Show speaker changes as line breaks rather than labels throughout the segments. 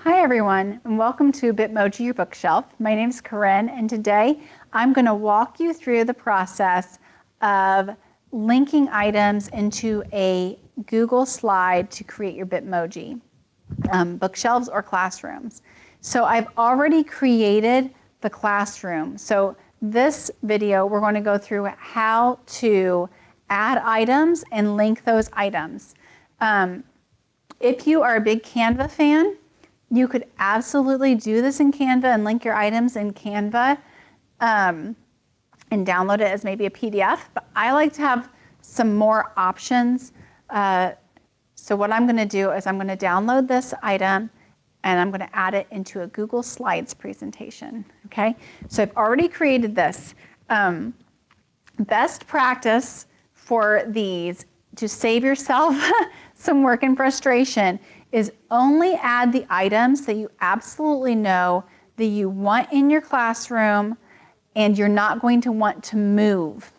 Hi everyone, and welcome to Bitmoji, your bookshelf. My name is Corinne, and today I'm going to walk you through the process of linking items into a Google slide to create your Bitmoji, bookshelves or classrooms. So I've already created the classroom. So this video, we're going to go through how to add items and link those items. If you are a big Canva fan, you could absolutely do this in Canva and link your items in Canva and download it as maybe a PDF. But I like to have some more options. So what I'm going to do is I'm going to download this item and I'm going to add it into a Google Slides presentation. Okay, so I've already created this. Best practice for these to save yourself some work and frustration is only add the items that you absolutely know that you want in your classroom and you're not going to want to move,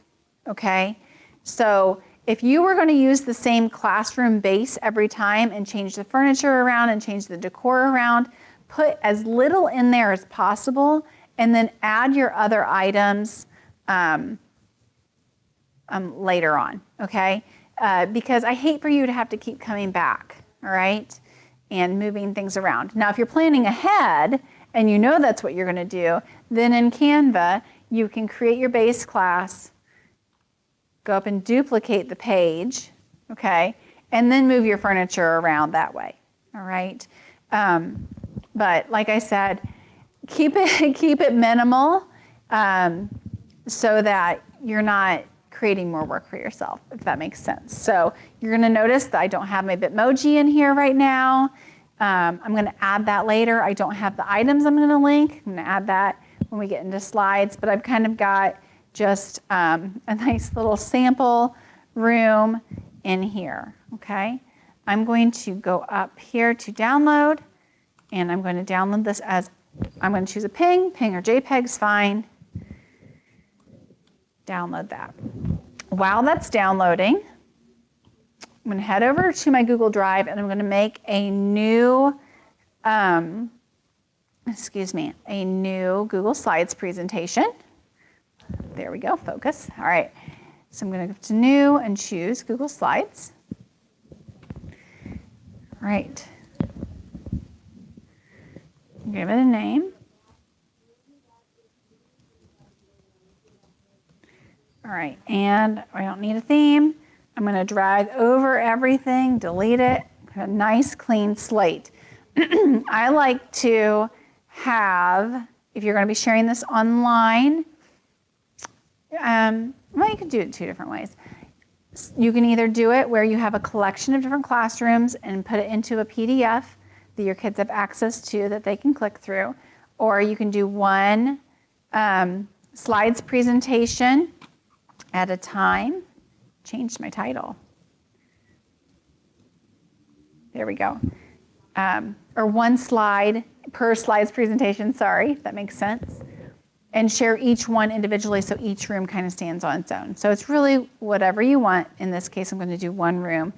okay? So if you were going to use the same classroom base every time and change the furniture around and change the decor around, put as little in there as possible and then add your other items later on, okay? Because I hate for you to have to keep coming back, all right, and moving things around. Now, if you're planning ahead and you know that's what you're going to do, then in Canva, you can create your base class, go up and duplicate the page, okay, and then move your furniture around that way, all right? But like I said, keep it minimal so that you're not creating more work for yourself, if that makes sense. So you're going to notice that I don't have my Bitmoji in here right now. I'm going to add that later. I don't have the items I'm going to link. I'm going to add that when we get into slides, but I've kind of got just a nice little sample room in here, okay? I'm going to go up here to download, and I'm going to download this as, I'm going to choose a ping or JPEG's fine. Download that. While that's downloading, I'm going to head over to my Google Drive and I'm going to make a new, a new Google Slides presentation. There we go, focus. All right, so I'm going to go to New and choose Google Slides. All right, give it a name. All right, and I don't need a theme. I'm going to drag over everything, delete it, a nice clean slate. I like to have, if you're going to be sharing this online, well, you can do it two different ways. You can either do it where you have a collection of different classrooms and put it into a PDF that your kids have access to that they can click through, or you can do one slides presentation at a time. Changed my title. There we go. Or one slide per slides presentation, sorry, if that makes sense. And share each one individually so each room kind of stands on its own. So it's really whatever you want. In this case, I'm going to do one room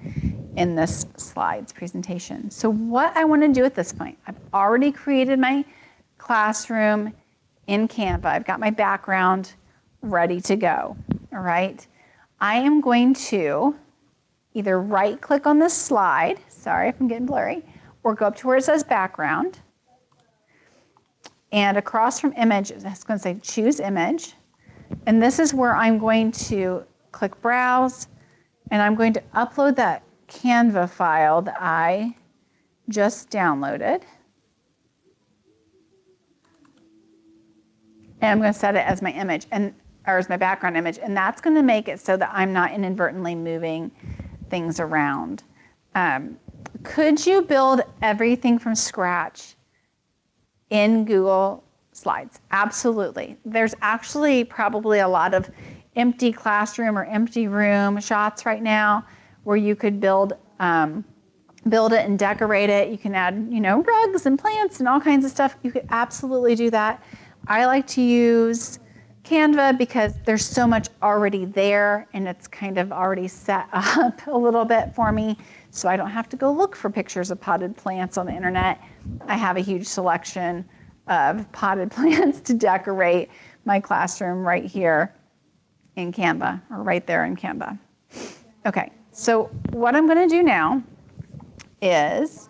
in this slides presentation. So what I want to do at this point, I've already created my classroom in Canva. I've got my background ready to go. All right, I am going to either right click on this slide, sorry if I'm getting blurry, or go up to where it says background. And across from image, it's going to say choose image. And this is where I'm going to click browse, and I'm going to upload that Canva file that I just downloaded. And I'm going to set it as my image. Or as my background image, and that's going to make it so that I'm not inadvertently moving things around. Could you build everything from scratch in Google Slides? Absolutely. There's actually probably a lot of empty classroom or empty room shots right now where you could build it and decorate it. You can add, rugs and plants and all kinds of stuff. You could absolutely do that. I like to use Canva because there's so much already there and it's kind of already set up a little bit for me, so I don't have to go look for pictures of potted plants on the internet. I have a huge selection of potted plants to decorate my classroom right here in Canva, or right there in Canva. Okay, so what I'm going to do now is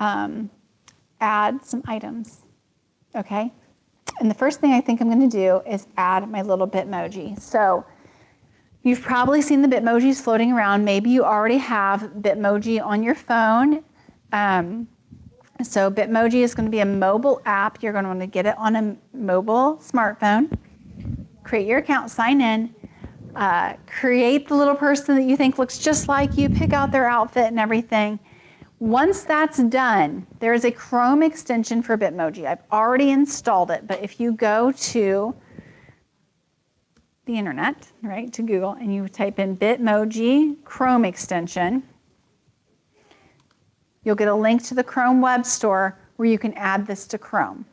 add some items, okay? And the first thing I think I'm going to do is add my little Bitmoji. So you've probably seen the Bitmojis floating around. Maybe you already have Bitmoji on your phone. So Bitmoji is going to be a mobile app. You're going to want to get it on a mobile smartphone. Create your account, sign in, create the little person that you think looks just like you, pick out their outfit and everything. Once that's done, there is a Chrome extension for Bitmoji. I've already installed it, but if you go to the internet, right, to Google, and you type in Bitmoji Chrome extension, you'll get a link to the Chrome web store where you can add this to Chrome,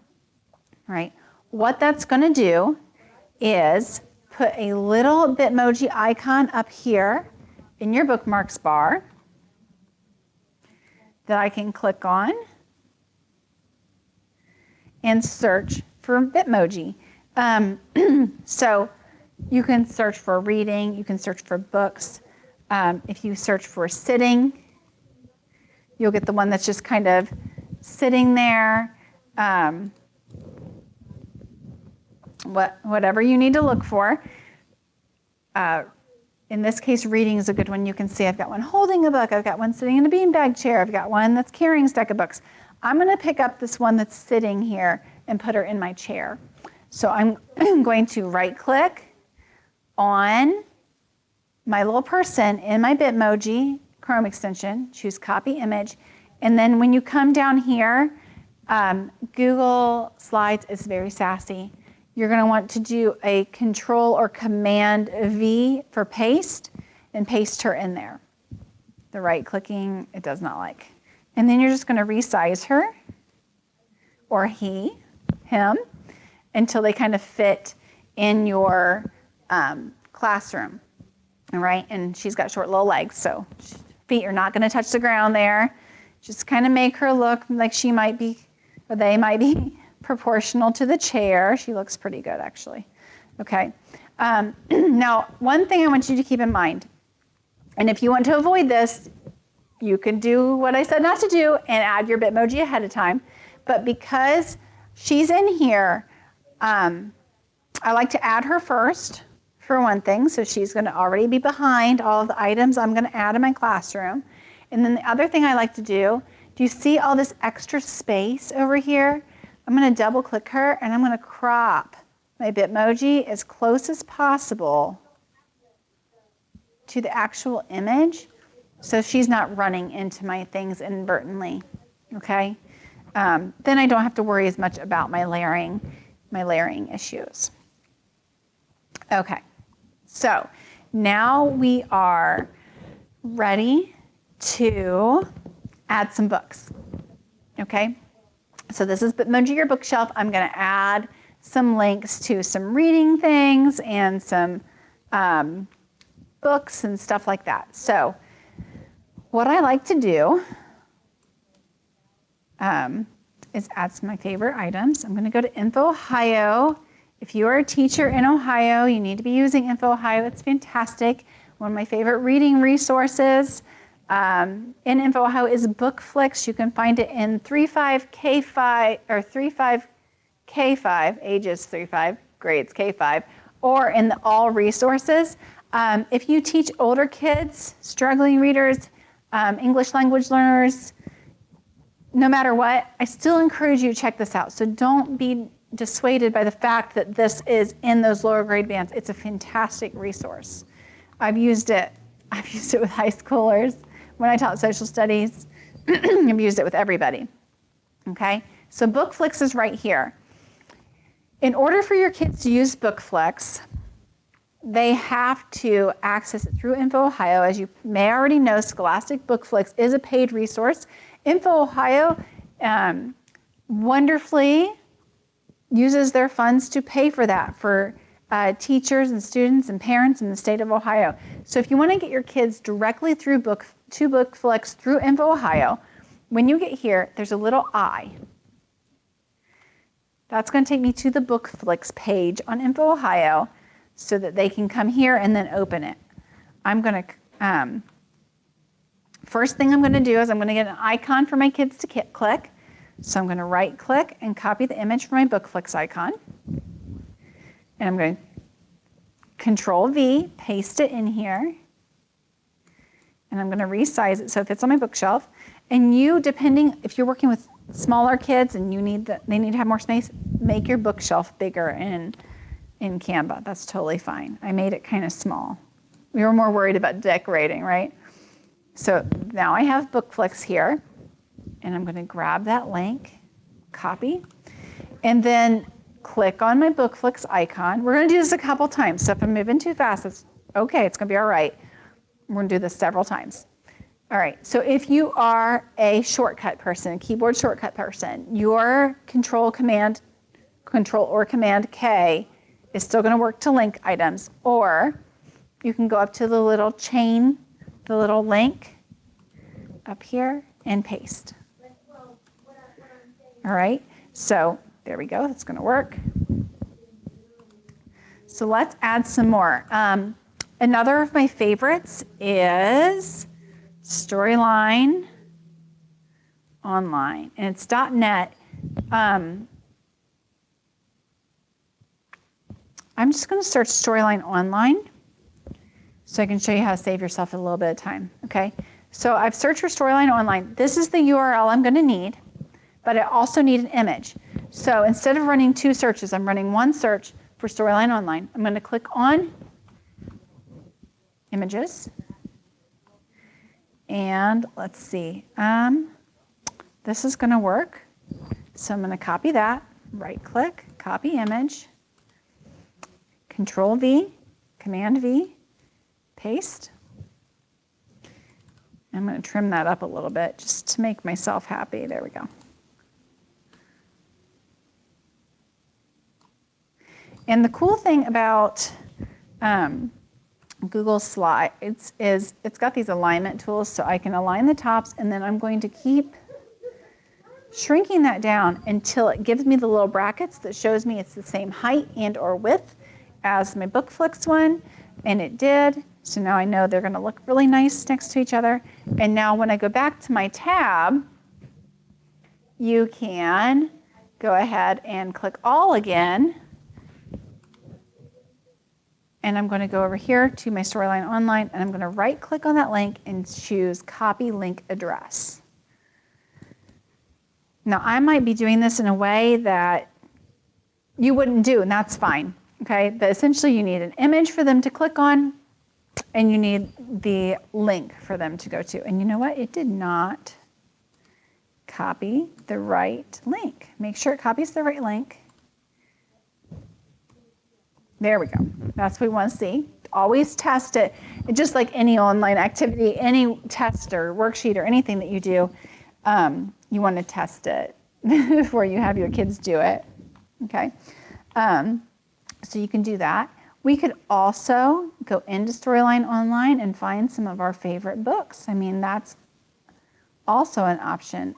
right? What that's going to do is put a little Bitmoji icon up here in your bookmarks bar that I can click on and search for Bitmoji. So you can search for reading, you can search for books. If you search for sitting, you'll get the one that's just kind of sitting there. Whatever you need to look for. In this case, reading is a good one. You can see I've got one holding a book. I've got one sitting in a beanbag chair. I've got one that's carrying a stack of books. I'm going to pick up this one that's sitting here and put her in my chair. So I'm going to right-click on my little person in my Bitmoji Chrome extension, choose Copy Image, and then when you come down here, Google Slides is very sassy. You're going to want to do a Control or Command V for paste and paste her in there. The right clicking, it does not like. And then you're just going to resize her, or him, until they kind of fit in your classroom. All right, and she's got short little legs, so feet are not going to touch the ground there. Just kind of make her look like she might be, or they might be, proportional to the chair. She looks pretty good, actually. Okay. Now, one thing I want you to keep in mind, and if you want to avoid this, you can do what I said not to do and add your Bitmoji ahead of time. But because she's in here, I like to add her first, for one thing. So she's going to already be behind all of the items I'm going to add in my classroom. And then the other thing I like to do you see all this extra space over here? I'm going to double click her and I'm going to crop my Bitmoji as close as possible to the actual image so she's not running into my things inadvertently, okay? Then I don't have to worry as much about my layering issues. Okay, so now we are ready to add some books, okay? So this is Bitmoji Your Bookshelf. I'm going to add some links to some reading things and some books and stuff like that. So what I like to do is add some of my favorite items. I'm going to go to InfoOhio. If you are a teacher in Ohio, you need to be using InfoOhio. It's fantastic. One of my favorite reading resources in InfoOhio is BookFlix. You can find it in 35K5 or 35K5, ages 3-5, grades K5, or in the all resources. If you teach older kids, struggling readers, English language learners, no matter what, I still encourage you to check this out. So don't be dissuaded by the fact that this is in those lower grade bands. It's a fantastic resource. I've used it with high schoolers. When I taught social studies, I've used it with everybody. Okay, so BookFlix is right here. In order for your kids to use BookFlix, they have to access it through InfoOhio. As you may already know, Scholastic BookFlix is a paid resource. InfoOhio wonderfully uses their funds to pay for that for teachers and students and parents in the state of Ohio. So if you want to get your kids directly through to BookFlix through InfoOhio, when you get here, there's a little I. That's going to take me to the BookFlix page on InfoOhio so that they can come here and then open it. I'm going to, first thing I'm going to do is I'm going to get an icon for my kids to click. So I'm going to right click and copy the image for my BookFlix icon. And I'm going to Control V, paste it in here. And I'm going to resize it so it fits on my bookshelf. And you, depending, if you're working with smaller kids and they need to have more space, make your bookshelf bigger in Canva. That's totally fine. I made it kind of small. We were more worried about decorating, right? So now I have BookFlix here. And I'm going to grab that link, copy, and then click on my BookFlix icon. We're going to do this a couple times. So if I'm moving too fast, it's okay. It's going to be all right. We're going to do this several times. All right. So if you are a shortcut person, a keyboard shortcut person, your Control or Command K is still going to work to link items. Or you can go up to the little chain, the little link up here and paste. All right, so there we go. That's going to work. So let's add some more. Another of my favorites is Storyline Online, and it's .net. I'm just going to search Storyline Online so I can show you how to save yourself a little bit of time. Okay, so I've searched for Storyline Online. This is the URL I'm going to need. But I also need an image. So instead of running two searches, I'm running one search for Storyline Online. I'm going to click on Images. And let's see. This is going to work. So I'm going to copy that, right click, copy image, Control V, Command V, paste. I'm going to trim that up a little bit just to make myself happy. There we go. And the cool thing about Google Slides is it's got these alignment tools, so I can align the tops, and then I'm going to keep shrinking that down until it gives me the little brackets that shows me it's the same height and or width as my BookFlix one, and it did. So now I know they're going to look really nice next to each other. And now when I go back to my tab, you can go ahead and click all again. And I'm going to go over here to my Storyline Online, and I'm going to right click on that link and choose Copy Link Address. Now I might be doing this in a way that you wouldn't do, and that's fine. Okay, but essentially you need an image for them to click on, and you need the link for them to go to. And you know what? It did not copy the right link. Make sure it copies the right link. There we go. That's what we want to see. Always test it. Just like any online activity, any test or worksheet or anything that you do, you want to test it before you have your kids do it. Okay. So you can do that. We could also go into Storyline Online and find some of our favorite books. I mean, that's also an option.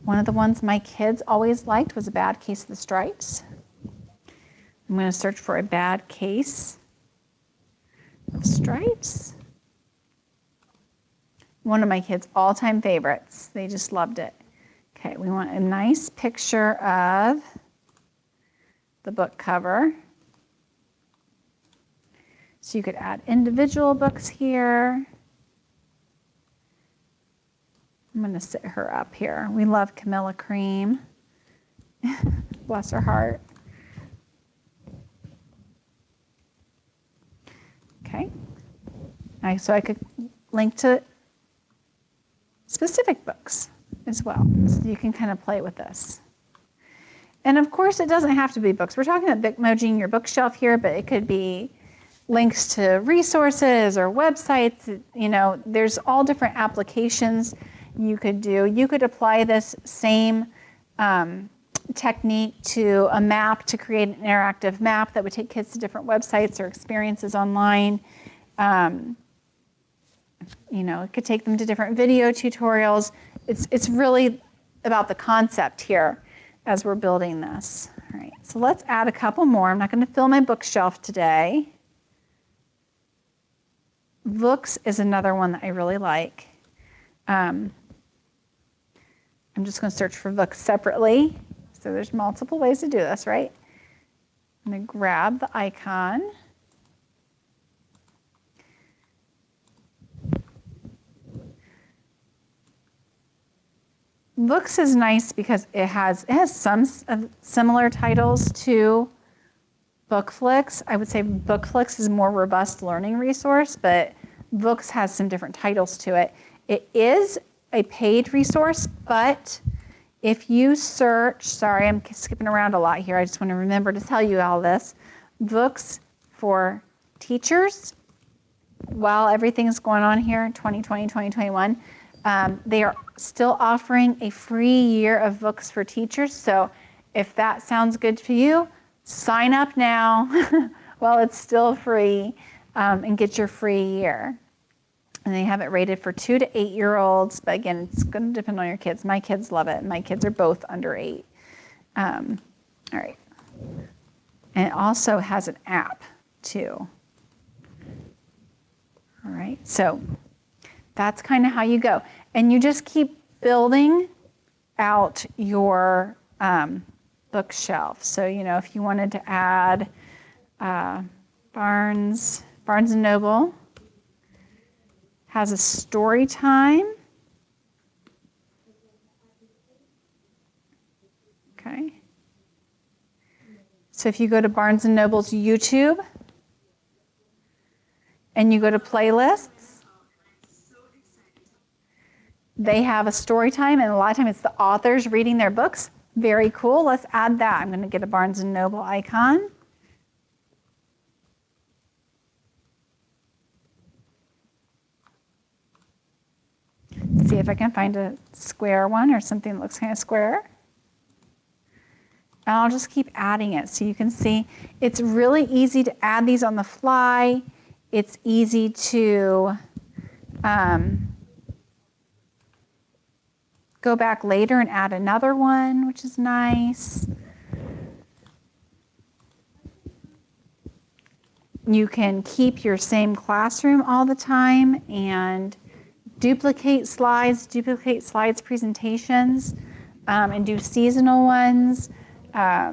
One of the ones my kids always liked was A Bad Case of the Stripes. I'm going to search for A Bad Case of Stripes. One of my kids' all-time favorites. They just loved it. Okay, we want a nice picture of the book cover. So you could add individual books here. I'm going to sit her up here. We love Camilla Cream. Bless her heart. Okay. So I could link to specific books as well. So you can kind of play with this. And of course, it doesn't have to be books. We're talking about Bitmoji your bookshelf here, but it could be links to resources or websites. You know, there's all different applications you could do. You could apply this same technique to a map to create an interactive map that would take kids to different websites or experiences online. It could take them to different video tutorials. It's really about the concept here as we're building this. All right, so let's add a couple more. I'm not going to fill my bookshelf today. Books is another one that I really like. I'm just going to search for books separately. So there's multiple ways to do this, right? I'm going to grab the icon. Books is nice because it has some similar titles to Bookflix. I would say Bookflix is a more robust learning resource, but Books has some different titles to it. It is a paid resource, but if you search, sorry, I'm skipping around a lot here. I just want to remember to tell you all this. Books for teachers, while everything's going on here in 2020, 2021, they are still offering a free year of Books for teachers. So if that sounds good to you, sign up now while it's still free and get your free year. And they have it rated for 2 to 8-year-olds. But again, it's going to depend on your kids. My kids love it. My kids are both under 8. All right. And it also has an app too. All right. So that's kind of how you go. And you just keep building out your bookshelf. So, if you wanted to add Barnes & Noble has a story time. Okay. So if you go to Barnes & Noble's YouTube and you go to playlists, they have a story time, and a lot of times it's the authors reading their books. Very cool. Let's add that. I'm going to get a Barnes & Noble icon. See if I can find a square one or something that looks kind of square. And I'll just keep adding it so you can see. It's really easy to add these on the fly. It's easy to go back later and add another one, which is nice. You can keep your same classroom all the time and duplicate slides presentations, and do seasonal ones. I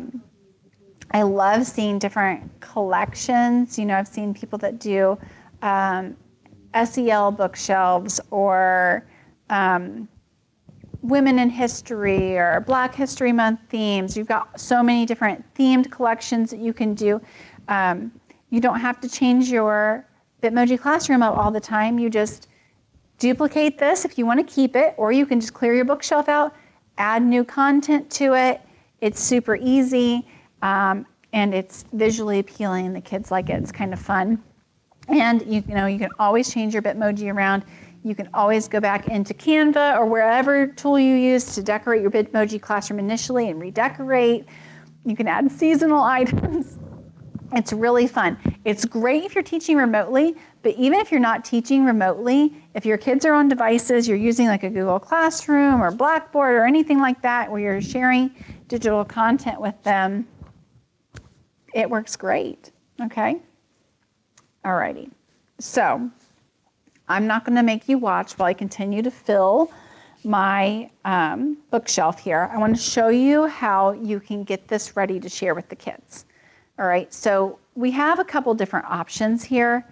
love seeing different collections. I've seen people that do SEL bookshelves or Women in History or Black History Month themes. You've got so many different themed collections that you can do. You don't have to change your Bitmoji classroom up all the time. You just duplicate this if you want to keep it, or you can just clear your bookshelf out, add new content to it. It's super easy, and it's visually appealing. The kids like it. It's kind of fun. And you can always change your Bitmoji around. You can always go back into Canva or wherever tool you use to decorate your Bitmoji classroom initially and redecorate. You can add seasonal items. It's really fun. It's great if you're teaching remotely, but even if you're not teaching remotely, if your kids are on devices, you're using like a Google Classroom or Blackboard or anything like that where you're sharing digital content with them, it works great, okay? Alrighty, so I'm not going to make you watch while I continue to fill my bookshelf here. I want to show you how you can get this ready to share with the kids. All right, so we have a couple different options here.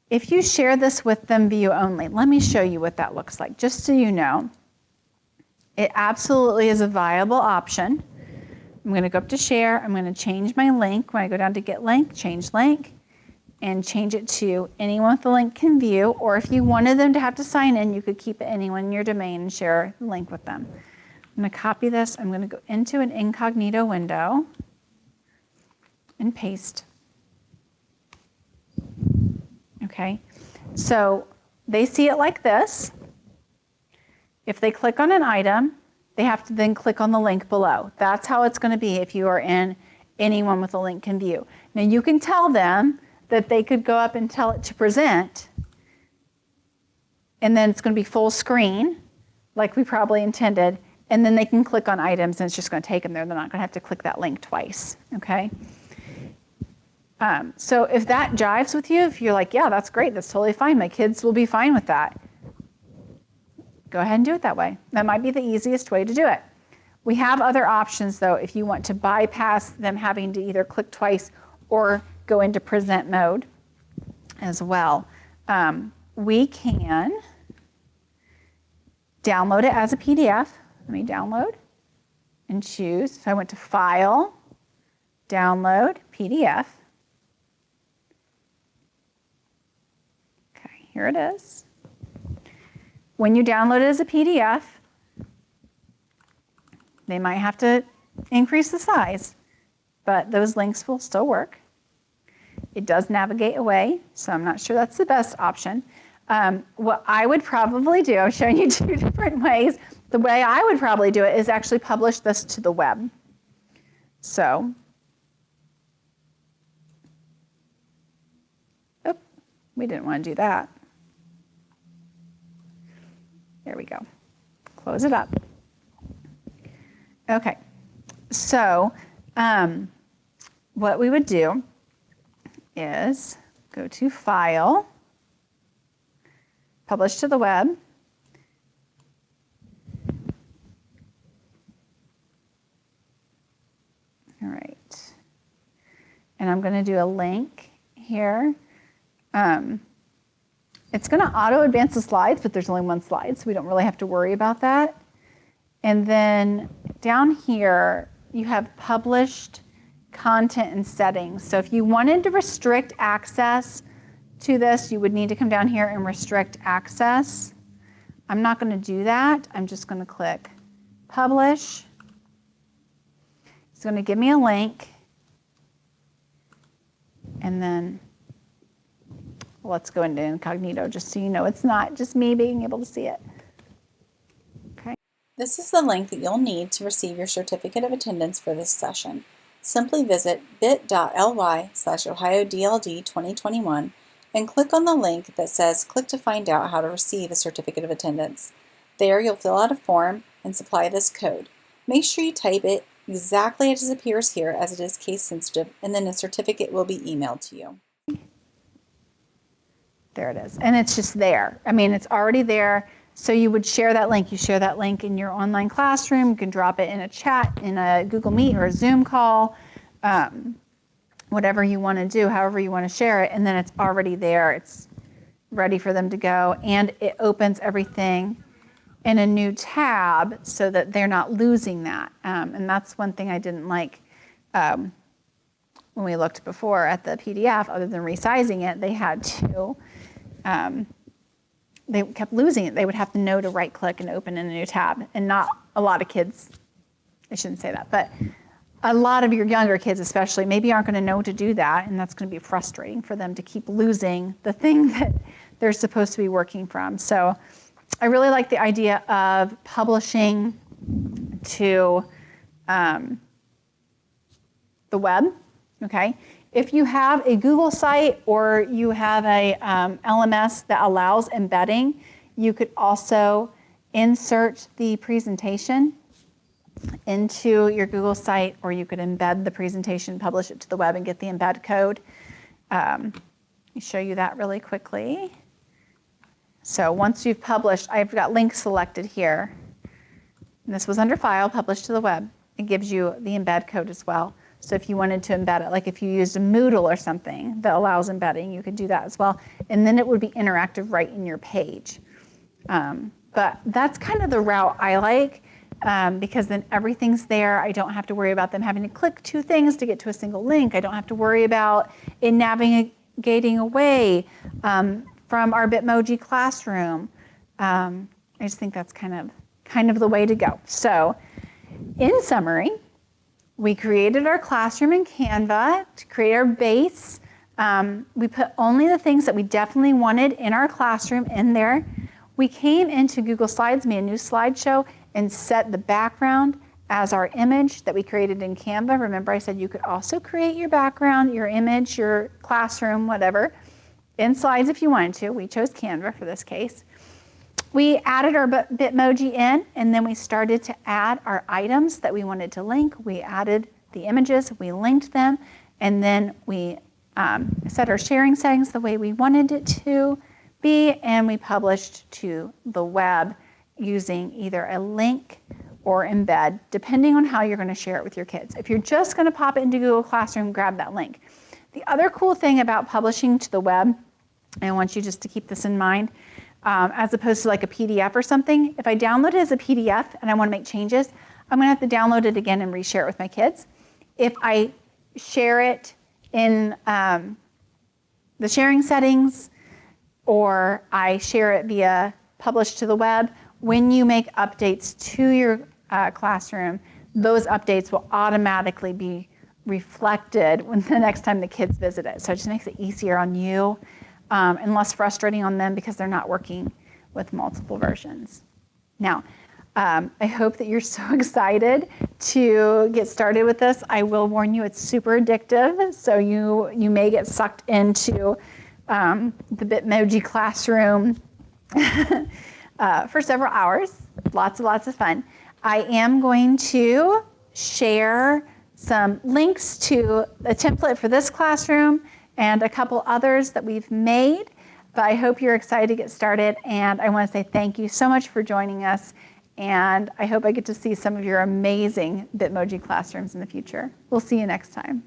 If you share this with them view only, let me show you what that looks like, just so you know. It absolutely is a viable option. I'm going to go up to share. I'm going to change my link. When I go down to get link, change link, and change it to anyone with the link can view, or if you wanted them to have to sign in, you could keep it anyone in your domain and share the link with them. I'm going to copy this. I'm going to go into an incognito window and paste. Okay, so they see it like this. If they click on an item, they have to then click on the link below. That's how it's going to be if you are in anyone with a link can view. Now you can tell them that they could go up and tell it to present, and then it's going to be full screen like we probably intended, and then they can click on items and it's just going to take them there. They're not going to have to click that link twice, okay? So if that jives with you, if you're like, yeah, that's great, that's totally fine, my kids will be fine with that, go ahead and do it that way. That might be the easiest way to do it. We have other options though if you want to bypass them having to either click twice or go into present mode as well. We can download it as a PDF. Let me download and choose. So I went to File, Download, PDF. Okay, here it is. When you download it as a PDF, they might have to increase the size, but those links will still work. It does navigate away, so I'm not sure that's the best option. What I would probably do, I'm showing you two different ways. The way I would probably do it is actually publish this to the web. So, we didn't want to do that. There we go. Close it up. Okay, so what we would do is go to File, Publish to the Web. All right, and I'm going to do a link here. It's going to auto advance the slides, but there's only one slide, so we don't really have to worry about that. And then down here, you have published content and settings. So if you wanted to restrict access to this, you would need to come down here and restrict access. I'm not going to do that. I'm just going to click publish. It's going to give me a link. And then let's go into incognito just so you know it's not just me being able to see it. Okay.
This is the link that you'll need to receive your certificate of attendance for this session. Simply visit bit.ly/OhioDLD2021 and click on the link that says click to find out how to receive a certificate of attendance. There you'll fill out a form and supply this code. Make sure you type it exactly as it appears here, as it is case sensitive, and then a certificate will be emailed to you.
There it is, and it's just there. I mean, it's already there. So you would share that link. You share that link in your online classroom. You can drop it in a chat, in a Google Meet or a Zoom call, whatever you want to do, however you want to share it, and then it's already there. It's ready for them to go, and it opens everything in a new tab so that they're not losing that. And that's one thing I didn't like when we looked before at the PDF. Other than resizing it, they had to they kept losing it. They would have to know to right click and open in a new tab. And not a lot of kids, I shouldn't say that, but a lot of your younger kids especially maybe aren't going to know to do that, and that's going to be frustrating for them to keep losing the thing that they're supposed to be working from. So I really like the idea of publishing to the web, okay? If you have a Google site or you have a LMS that allows embedding, you could also insert the presentation into your Google site, or you could embed the presentation, publish it to the web, and get the embed code. Let me show you that really quickly. So once you've published, I've got links selected here. And this was under File, Publish to the Web. It gives you the embed code as well. So if you wanted to embed it, like if you used a Moodle or something that allows embedding, you could do that as well. And then it would be interactive right in your page. But that's kind of the route I like, because then everything's there. I don't have to worry about them having to click two things to get to a single link. I don't have to worry about it navigating away from our Bitmoji classroom. I just think that's kind of the way to go. So in summary, we created our classroom in Canva to create our base. We put only the things that we definitely wanted in our classroom in there. We came into Google Slides, made a new slideshow, and set the background as our image that we created in Canva. Remember, I said you could also create your background, your image, your classroom, whatever, in slides if you wanted to. We chose Canva for this case. We added our Bitmoji in, and then we started to add our items that we wanted to link. We added the images, we linked them, and then we set our sharing settings the way we wanted it to be, and we published to the web using either a link or embed, depending on how you're going to share it with your kids. If you're just going to pop it into Google Classroom, grab that link. The other cool thing about publishing to the web, and I want you just to keep this in mind, as opposed to like a PDF or something, if I download it as a PDF and I want to make changes, I'm going to have to download it again and reshare it with my kids. If I share it in the sharing settings, or I share it via publish to the web, when you make updates to your classroom, those updates will automatically be reflected when the next time the kids visit it. So it just makes it easier on you and less frustrating on them because they're not working with multiple versions. Now, I hope that you're so excited to get started with this. I will warn you, it's super addictive, so you may get sucked into the Bitmoji classroom for several hours. Lots of fun. I am going to share some links to a template for this classroom and a couple others that we've made, but I hope you're excited to get started, and I want to say thank you so much for joining us, and I hope I get to see some of your amazing Bitmoji classrooms in the future. We'll see you next time.